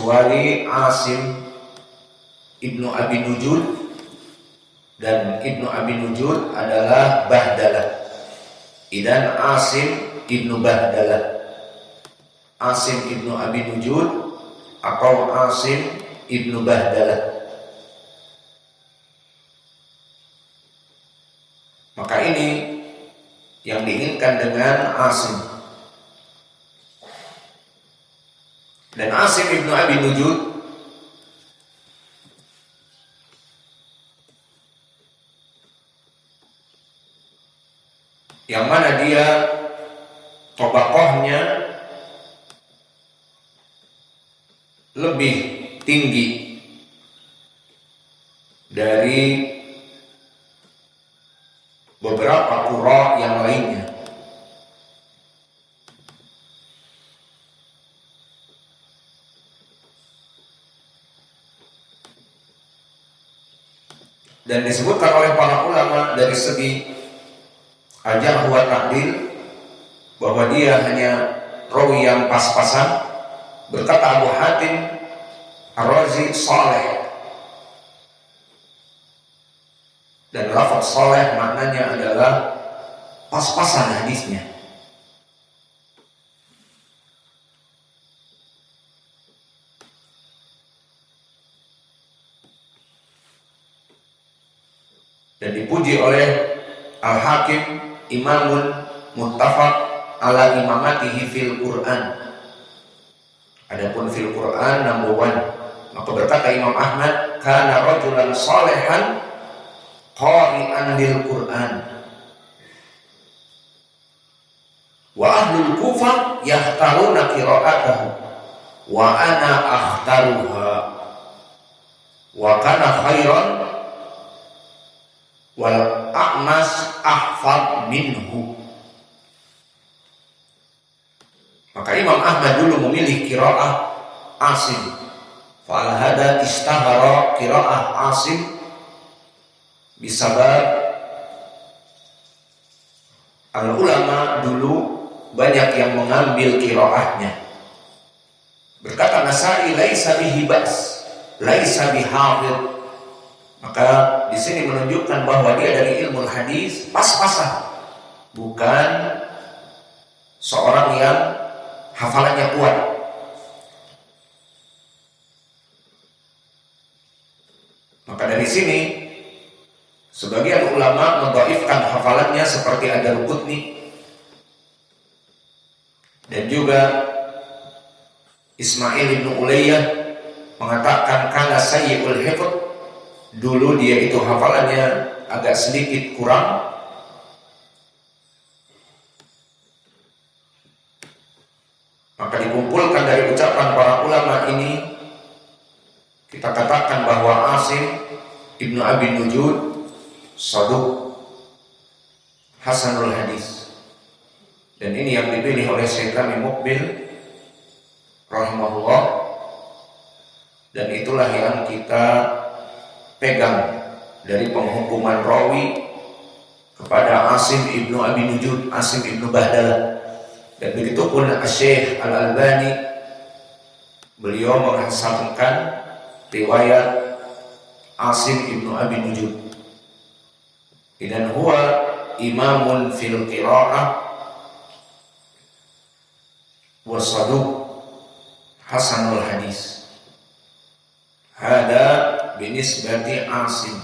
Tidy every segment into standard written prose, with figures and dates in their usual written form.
kecuali Asim Ibnu Abi Nujud, dan Ibnu Abi Nujud adalah Bahdalah. Idan Asim Ibnu Bahdalah, Asim Ibnu Abi Nujud atau Asim Ibnu Bahdalah. Maka ini yang diinginkan dengan Asim. Dan Asim Ibnu Abi Nujud yang mana dia tobakohnya lebih tinggi dari beberapa qurra yang lainnya. Dan disebutkan oleh para ulama dari segi ajar wa ta'dil bahwa dia hanya rawi yang pas-pasan. Berkata Abu Hatim Ar-Razi saleh, dan lafaz saleh maknanya adalah pas-pasan hadisnya. Dan dipuji oleh Al-Hakim imamun muttafaq ala imamatihi fil Quran. Adapun fil Quran number 1. Maka berkata Imam Ahmad, kana rajulan salihan qari'an lil Quran. Wa ahlul Kufah yahtaruna qira'atahu wa ana akhtaruha. Wa kana khairan wal a'mas ahfad minhu. Maka Imam Ahmad dulu memilih qiraah Asim. Fa'ala hada istahara qiraah Asim bisabab al-ulama dulu banyak yang mengambil qiraahnya. Berkata Nasai, laisa bihi ba's, laisa bihafidh. Maka di sini menunjukkan bahwa dia dari ilmu hadis pas-pasan, bukan seorang yang hafalannya kuat. Maka dari sini sebagian ulama mendhaifkan hafalannya seperti Ad-Darqutni dan juga Ismail bin Ulayyah mengatakan kana sayyi'ul hifdz. Dulu dia itu hafalannya agak sedikit kurang. Maka dikumpulkan dari ucapan para ulama ini, kita katakan bahwa Asim Ibnu Abi Nujud saduq hasanul hadis. Dan ini yang dipilih oleh Syekh kami Muqbil rahimahullah, dan itulah yang kita pegang dari penghukuman rawi kepada Asim Ibnu Abi Nujud, Asim Ibnu Bahdalah. Dan begitu pun Syekh Al-Albani, beliau menghasankan riwayat Asim Ibnu Abi Nujud. Dan huwa imamun fil qiraah wa saduq hasanul hadis. Hada binisbati Asim.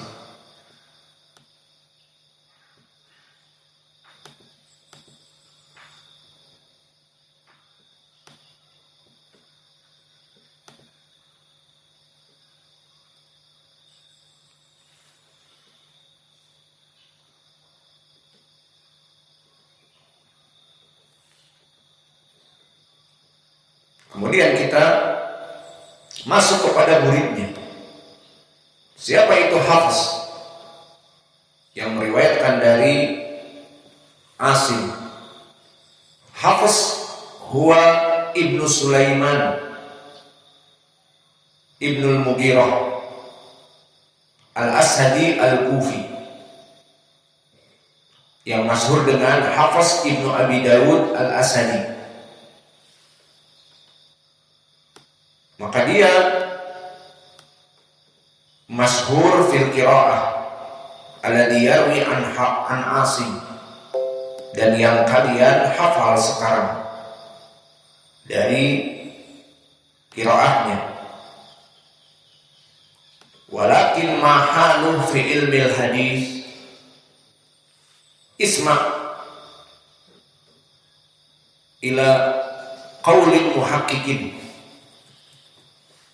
Kemudian kita masuk kepada muridnya. Siapa itu Hafs yang meriwayatkan dari Asim? Hafs huwa Ibnu Sulaiman Ibnu Al-Mughirah Al-Asadi Al-Kufi, yang masyhur dengan Hafs Ibnu Abi Dawud Al-Asadi. maka dia masyhur fil qiraah alladhi yarwi an Asim, dan yang kalian hafal sekarang dari qiraahnya. Walakin mahaluh fi ilmil hadis, isma' ila qaulil muhaqqiqin,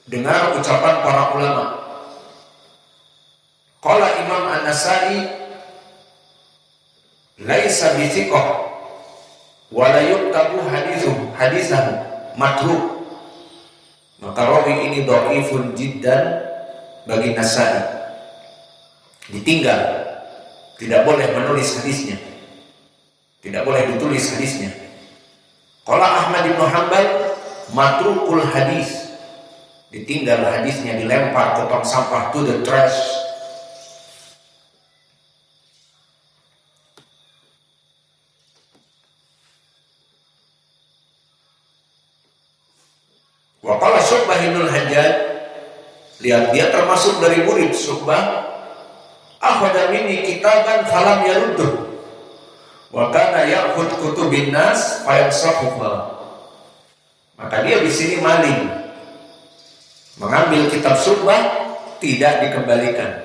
dengar ucapan para ulama. Qala Imam An-Nasa'i laisa bi thiqah wa la yuktabu hadithahu matruk. Maka rawi ini dhaifun jiddan bagi Nasa'i, ditinggal, tidak boleh menulis hadisnya, tidak boleh ditulis hadisnya. Qala Ahmad bin Hanbal matrukul hadis, ditinggal hadisnya, dilempar ke tong sampah, to the trash. Wa qala Syu'bah bin Hajjaj, lihat dia termasuk dari murid Syu'bah, akhadha minni kitaban falam yarudduh wa kana ya'khudh kutubin nas fayansahuha. Maka dia di sini maling, mengambil kitab Syu'bah, tidak dikembalikan.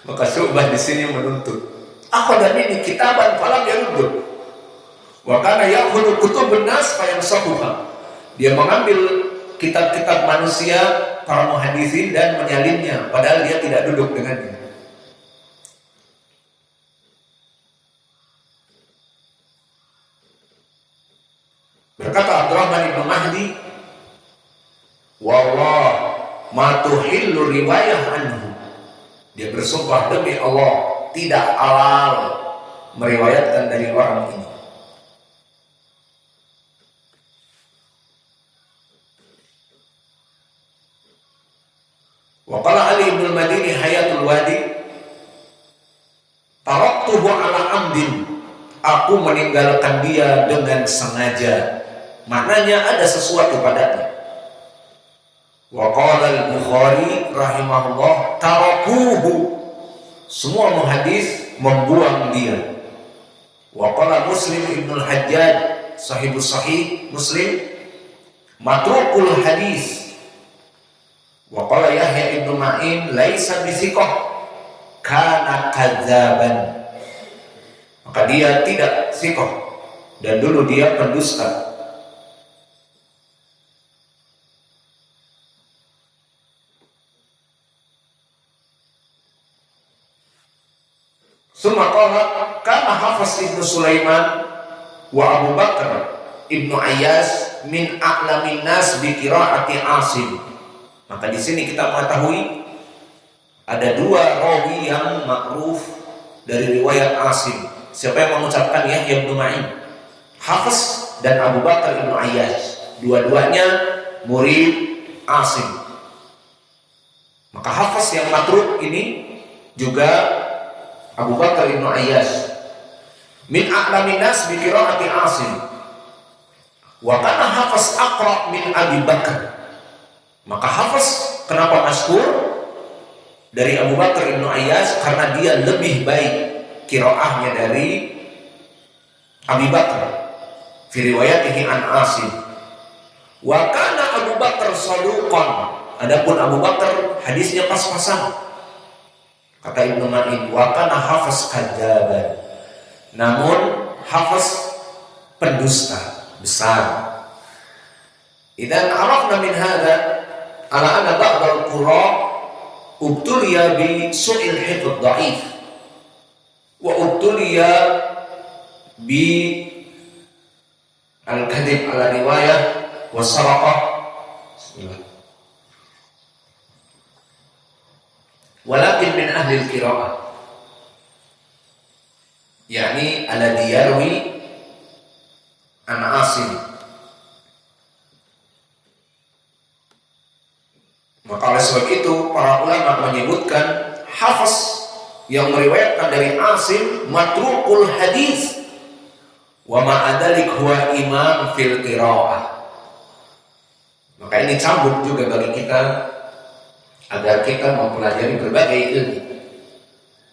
Maka Syu'bah di sini menuntut, akhadha minni kitaban falam yarudduh wa kana ya'khudh kutubun nas fayansahuha. Dia mengambil kitab-kitab manusia, para muhaddisin, dan menyalinnya, padahal dia tidak duduk dengannya. Berkata Abdurrahman ibn Mahdi, wallah ma tuhillu riwayah anhu, dia bersumpah demi Allah tidak halal meriwayatkan dari orang ini. Wa qala Ali ibn al-Madini hayatul wadi, taraktuhu ala amdin, aku meninggalkan dia dengan sengaja, maknanya ada sesuatu padanya. Wa qala al-Bukhari rahimahullah tarakuhu, semua muhadis membuang dia. Wa qala Muslim ibn al-Hajjaj sahibus sahih Muslim matrukul hadis. Wa qala Yahya ibn Ma'in laisa bithiqah kana kadzaban, maka dia tidak thiqah dan dulu dia pendusta. Summa qala kana Hafiz ibn Sulaiman wa Abu Bakar ibn Ayyas min a'lamin nas bi qiraati Asim. Maka di sini kita mengetahui ada dua rawi yang ma'ruf dari riwayat Asim. Siapa yang mengucapkan? Yahya bin Ma'in, Hafiz dan Abu Bakar ibn Ayyas, dua-duanya murid Asim. Maka Hafiz yang matruk ini juga Abu Bakar ibn Ayyas, min a'lamin nas bi qiraati Asim. Wa kana Hafiz aqra min Abi Bakar. Maka Hafiz kenapa masyhur dari Abu Bakar ibn Ayyas? Karena dia lebih baik qiraahnya dari Abi Bakar fi riwayatihi an Asim. Wa kana Abu Bakar saduqan, adapun Abu Bakar hadisnya pas-pasan. Kata Ibnu Ma'in, wa kana Hafiz kadzaban, namun Hafiz pendusta besar. Idan arafna min hadza ala anna ba'd al-qura ubtuliya bi su'il hifdz dhaif wa ubtuliya bi al-kadhib ala riwayah wa saraqah. Walakin min ahli al-qira'ah, yakni alladhi yarwi an Asim. Maka oleh sebab itu para ulama menyebutkan Hafiz yang meriwayatkan dari Asim matrukul hadis wa ma'adalik huwa imam fil qira'ah, Maka ini cambuk juga bagi kita agar kita mempelajari berbagai ilmu.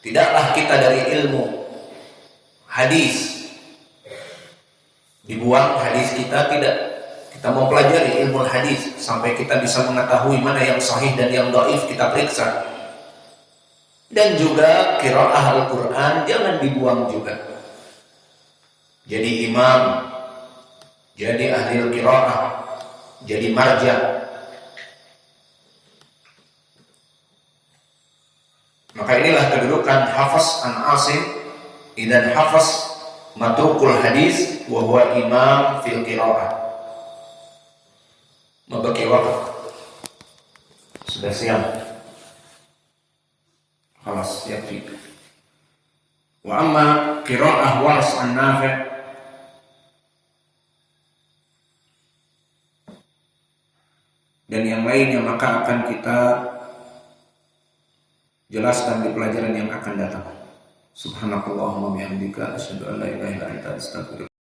Tidaklah kita dari ilmu hadis dibuang hadis kita, tidak. Kita mempelajari ilmu hadis sampai kita bisa mengetahui mana yang sahih dan yang dhaif, kita periksa. Dan juga qiraah Al-Quran jangan dibuang juga. Jadi imam, jadi ahli qiraah, jadi marja. Maka inilah kedudukan hafaz an Asim. Idan hafaz matrukul hadis wa huwa imam fil qiraah. Membagi waktu sudah siang. Khalas yakfi. Wa amma qiraah Waras an Nafi' dan yang lainnya maka akan kita jelaskan di pelajaran yang akan datang. Subhanakallahumma bihamdika asyhadu an la ilaha illa anta astaghfiruka